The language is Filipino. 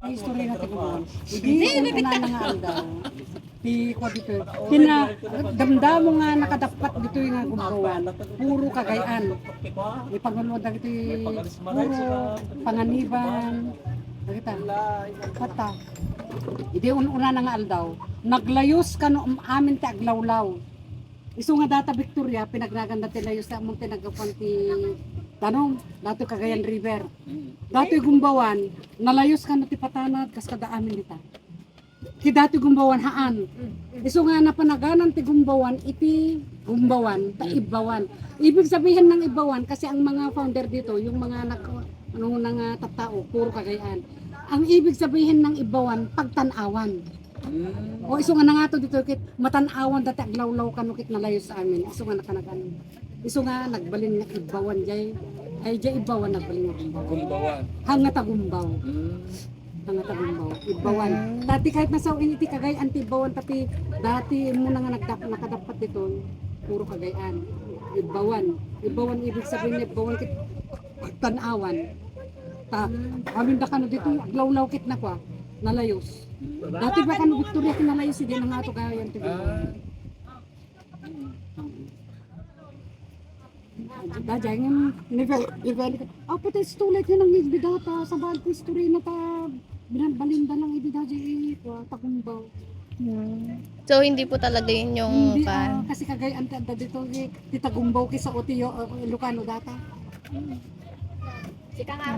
history na tiguan. Hindi ko na nga daw. Di ko dito. Kina damdamo nga nakadapat dito yung gumbawan. Puro Cagayan. May pagulod na dito puro Panganiban. Nakita? Kata. Hindi una na nga aldaw. Naglayos ka no amin ti aglawlaw. Isu nga data Victoria pinagnaganda ti layos sa among tinagapan ti tanong dato Cagayan River. Dato gumbawan nalayos ka no ti patanad kas kada amin dita. Ti dato gumbawan haan. Isu nga napanaganan ti gumbawan iti gumbawan ta ibawan. Ibig sabihin ng ibawan kasi ang mga founder dito yung mga tattao puro Cagayan. Ang ibig sabihin ng ibawan pagtanawan. O isu nga nangato dito kit matanawan dati aglawlaw kanukit nalayo sa amin. Isu nga nakanagan. Isu nga nagbalin nga ibawan jay ay jay ibawan nagbalin nga gumbawan. Hanga tagumbaw. Hanga tagumbaw. Ibawan. Dati kahit nasawin iti Cagayan anti ibawan tapi dati mo na nga nakadapat dito puro Cagayan. Ibawan. Ibawan ibig sabihin ibawan kit tanawan. Amin da kano dito aglawlaw kit na kwa nalayos. Dati ba kano Victoria kinalayos hindi na nga ito kaya yung tigil. Dahil yung nivel, pati stulit yun ang ibidata sa bad history na ta binabalinda lang ibidata takumbaw. So hindi po talaga yun yung Hindi, kasi Cagayan anta dito titagumbaw kisa Otiyo Ilocano data. Sika nga.